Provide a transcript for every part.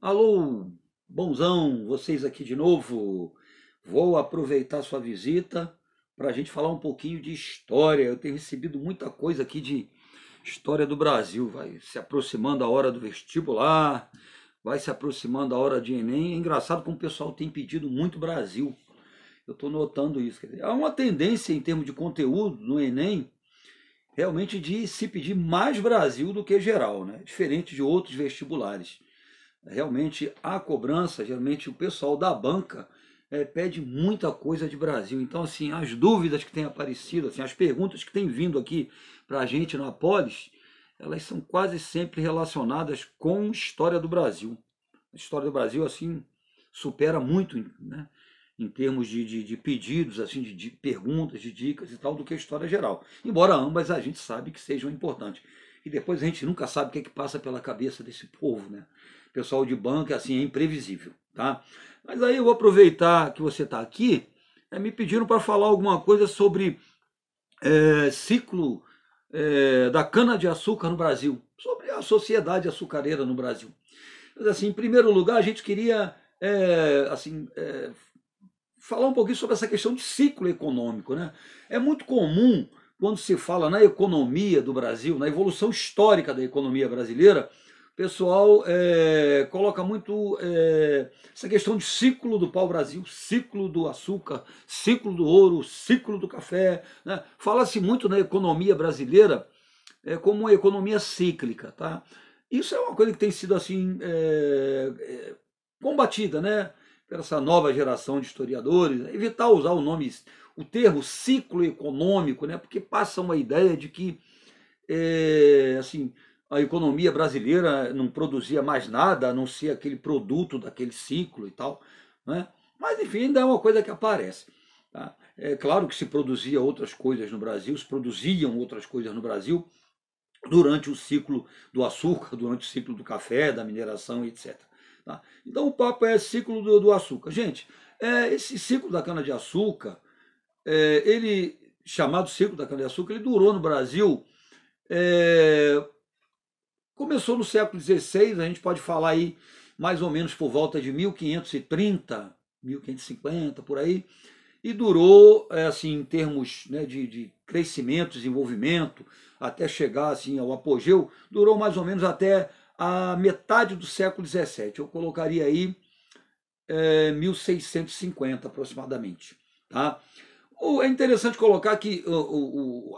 Alô, bonzão, vocês aqui de novo. Vou aproveitar sua visita para a gente falar um pouquinho de história. Eu tenho recebido muita coisa aqui de história do Brasil. Vai se aproximando a hora do vestibular, vai se aproximando a hora de Enem. É engraçado como o pessoal tem pedido muito Brasil. Eu estou notando isso. Quer dizer, há uma tendência em termos de conteúdo no Enem realmente de se pedir mais Brasil do que geral, né? Diferente de outros vestibulares. Realmente a cobrança, geralmente o pessoal da banca pede muita coisa de Brasil. Então, assim, as dúvidas que têm aparecido, assim, as perguntas que têm vindo aqui para a gente na Polis, elas são quase sempre relacionadas com história do Brasil. A história do Brasil, assim, supera muito, né, em termos de pedidos, assim, de perguntas, de dicas e tal, do que a história geral. Embora ambas a gente sabe que sejam importantes. E depois a gente nunca sabe o que é que passa pela cabeça desse povo, né? Pessoal de banca, assim, é imprevisível, tá? Mas aí eu vou aproveitar que você está aqui, me pediram para falar alguma coisa sobre ciclo da cana-de-açúcar no Brasil, sobre a sociedade açucareira no Brasil. Mas, assim, em primeiro lugar, a gente queria falar um pouquinho sobre essa questão de ciclo econômico, né? É muito comum, quando se fala na economia do Brasil, na evolução histórica da economia brasileira, o pessoal coloca muito essa questão de ciclo do pau-brasil, ciclo do açúcar, ciclo do ouro, ciclo do café, né? Fala-se muito na economia brasileira como uma economia cíclica, tá? Isso é uma coisa que tem sido assim combatida, né? Por essa nova geração de historiadores, né? Evitar usar o termo ciclo econômico, né? Porque passa uma ideia de que assim, a economia brasileira não produzia mais nada a não ser aquele produto daquele ciclo e tal, né? Mas enfim, ainda é uma coisa que aparece. Tá? É claro que se produzia outras coisas no Brasil, se produziam outras coisas no Brasil durante o ciclo do açúcar, durante o ciclo do café, da mineração, etc. Tá? Então o papo é ciclo do açúcar. Gente, esse ciclo da cana-de-açúcar, ele, chamado ciclo da cana-de-açúcar, ele durou no Brasil, começou no século XVI, a gente pode falar aí mais ou menos por volta de 1530, 1550, por aí, e durou, assim, em termos, né, de crescimento, desenvolvimento, até chegar assim, ao apogeu, durou mais ou menos até a metade do século XVII. Eu colocaria aí 1650 aproximadamente. Tá? É interessante colocar que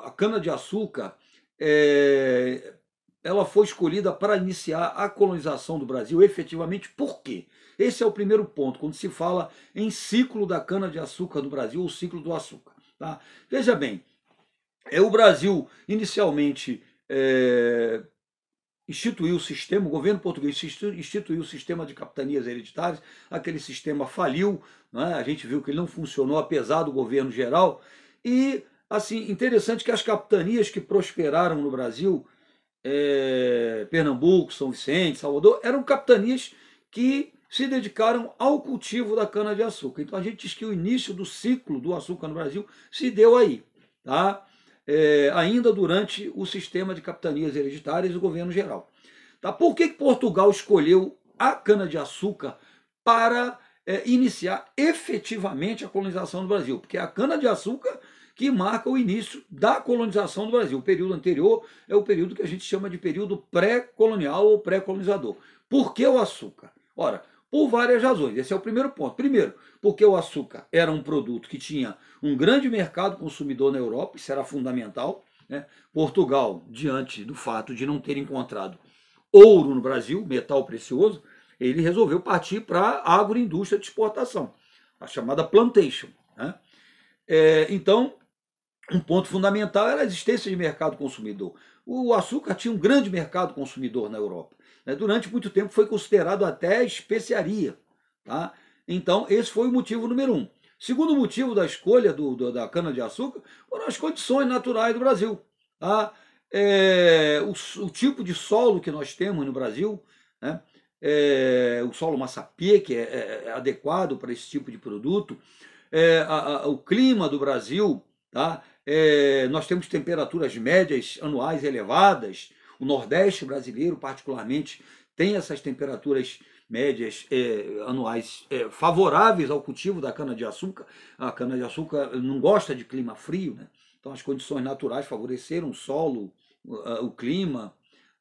a cana-de-açúcar ela foi escolhida para iniciar a colonização do Brasil efetivamente. Por quê? Esse é o primeiro ponto, quando se fala em ciclo da cana-de-açúcar no Brasil, ou ciclo do açúcar. Tá? Veja bem, o Brasil inicialmente instituiu o sistema, o governo português instituiu o sistema de capitanias hereditárias, aquele sistema faliu, né? A gente viu que ele não funcionou apesar do governo geral, e assim, interessante que as capitanias que prosperaram no Brasil, Pernambuco, São Vicente, Salvador, eram capitanias que se dedicaram ao cultivo da cana-de-açúcar. Então a gente diz que o início do ciclo do açúcar no Brasil se deu aí, tá? Ainda durante o sistema de capitanias hereditárias do governo geral. Tá? Por que Portugal escolheu a cana-de-açúcar para iniciar efetivamente a colonização do Brasil? Porque é a cana-de-açúcar que marca o início da colonização do Brasil. O período anterior é o período que a gente chama de período pré-colonial ou pré-colonizador. Por que o açúcar? Ora, por várias razões. Esse é o primeiro ponto. Primeiro, porque o açúcar era um produto que tinha um grande mercado consumidor na Europa, isso era fundamental, né? Portugal, diante do fato de não ter encontrado ouro no Brasil, metal precioso, ele resolveu partir para a agroindústria de exportação, a chamada plantation, né? Então, um ponto fundamental era a existência de mercado consumidor. O açúcar tinha um grande mercado consumidor na Europa. Durante muito tempo foi considerado até especiaria. Tá? Então, esse foi o motivo número um. Segundo motivo da escolha da cana-de-açúcar foram as condições naturais do Brasil. Tá? O tipo de solo que nós temos no Brasil, né? O solo massapê, que é adequado para esse tipo de produto, o clima do Brasil, tá? Nós temos temperaturas médias anuais elevadas. O Nordeste brasileiro, particularmente, tem essas temperaturas médias anuais favoráveis ao cultivo da cana-de-açúcar. A cana-de-açúcar não gosta de clima frio, né? Então as condições naturais favoreceram o solo, o clima,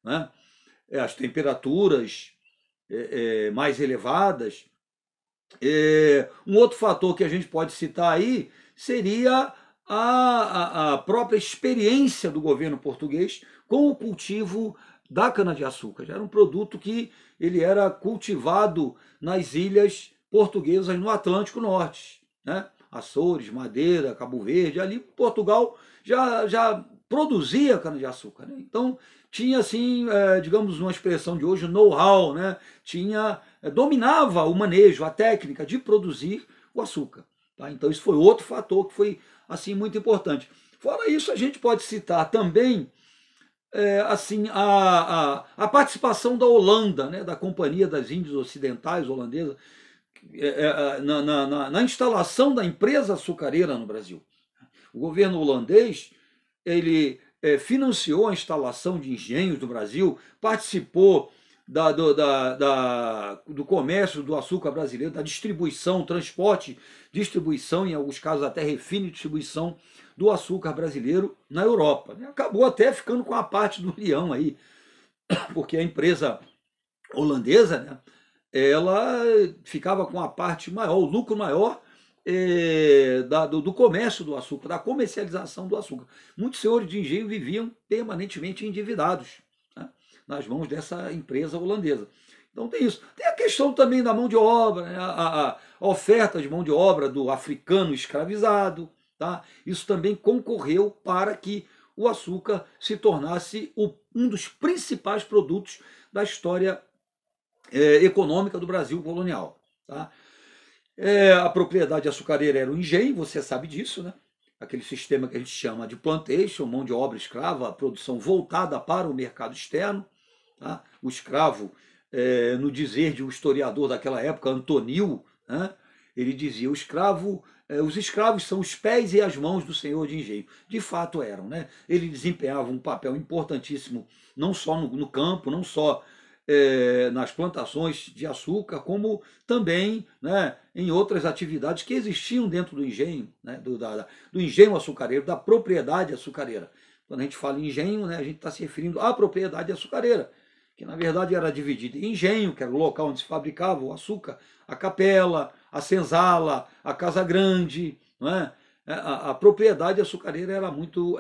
né? As temperaturas mais elevadas. Um outro fator que a gente pode citar aí seria a própria experiência do governo português com o cultivo da cana-de-açúcar. Já era um produto que ele era cultivado nas ilhas portuguesas no Atlântico Norte, né? Açores, Madeira, Cabo Verde. Ali Portugal já produzia cana-de-açúcar, né? Então tinha assim, digamos, uma expressão de hoje, know-how, né? Dominava o manejo, a técnica de produzir o açúcar, tá? Então isso foi outro fator que foi assim muito importante. Fora isso, a gente pode citar também assim a participação da Holanda, né, da Companhia das Índias Ocidentais holandesa, na instalação da empresa açucareira no Brasil. O governo holandês ele financiou a instalação de engenhos no Brasil, participou do comércio do açúcar brasileiro, da distribuição, transporte, distribuição, em alguns casos até refino e distribuição do açúcar brasileiro na Europa. Acabou até ficando com a parte do leão aí, porque a empresa holandesa, né, ela ficava com a parte maior, o lucro maior do comércio do açúcar, da comercialização do açúcar. Muitos senhores de engenho viviam permanentemente endividados, né, nas mãos dessa empresa holandesa. Então tem isso. Tem a questão também da mão de obra, né, a oferta de mão de obra do africano escravizado. Tá? Isso também concorreu para que o açúcar se tornasse um dos principais produtos da história econômica do Brasil colonial. Tá? A propriedade açucareira era o engenho, você sabe disso, né? Aquele sistema que a gente chama de plantation, mão de obra escrava, a produção voltada para o mercado externo. Tá? O escravo, no dizer de um historiador daquela época, Antonil, né? Ele dizia, os escravos são os pés e as mãos do senhor de engenho. De fato eram, né? Ele desempenhava um papel importantíssimo, não só no campo, não só nas plantações de açúcar, como também, né, em outras atividades que existiam dentro do engenho, né, do engenho açucareiro, da propriedade açucareira. Quando a gente fala em engenho, né, a gente está se referindo à propriedade açucareira, que na verdade era dividida em engenho, que era o local onde se fabricava o açúcar, a capela, a senzala, a casa grande, não é? A propriedade açucareira era muito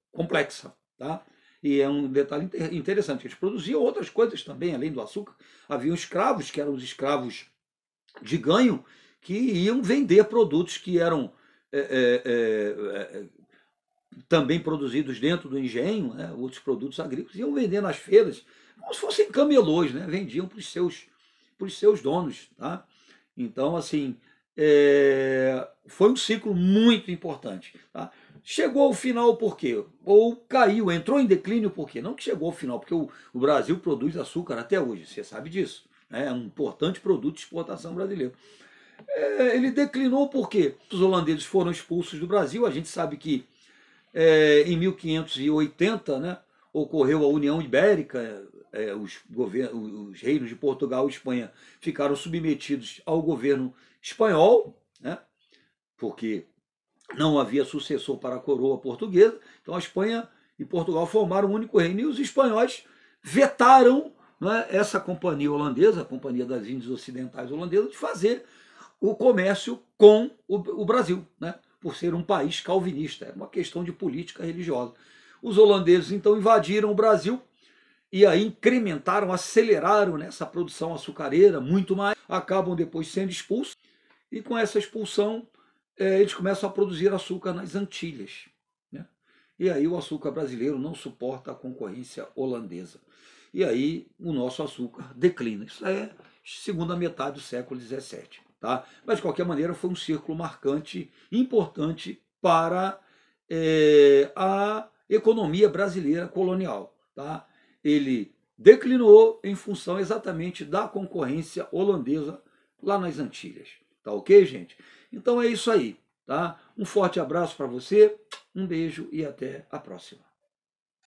complexa, tá? E é um detalhe interessante, eles produziam outras coisas também, além do açúcar. Haviam escravos, que eram os escravos de ganho, que iam vender produtos que eram também produzidos dentro do engenho, né? Outros produtos agrícolas, iam vender nas feiras, como se fossem camelôs, né? Vendiam para os seus donos. Tá? Então, assim, foi um ciclo muito importante. Tá? Chegou ao final por quê? Ou caiu, entrou em declínio por quê? Não que chegou ao final, porque o Brasil produz açúcar até hoje, você sabe disso. É um importante produto de exportação brasileiro. Ele declinou por quê? Os holandeses foram expulsos do Brasil, a gente sabe que em 1580, né, ocorreu a União Ibérica, os reinos de Portugal e Espanha ficaram submetidos ao governo espanhol, né, porque não havia sucessor para a coroa portuguesa. Então a Espanha e Portugal formaram um único reino, e os espanhóis vetaram, né, essa companhia holandesa, a Companhia das Índias Ocidentais holandesa, de fazer o comércio com o Brasil, né, por ser um país calvinista. É uma questão de política religiosa. Os holandeses então invadiram o Brasil e aí incrementaram, aceleraram nessa produção açucareira muito mais, acabam depois sendo expulsos, e com essa expulsão eles começam a produzir açúcar nas Antilhas, né? E aí o açúcar brasileiro não suporta a concorrência holandesa. E aí o nosso açúcar declina. Isso é segunda metade do século XVII. Tá? Mas, de qualquer maneira, foi um círculo marcante, importante para a economia brasileira colonial. Tá? Ele declinou em função exatamente da concorrência holandesa lá nas Antilhas. Tá ok, gente? Então é isso aí. Tá? Um forte abraço para você, um beijo e até a próxima.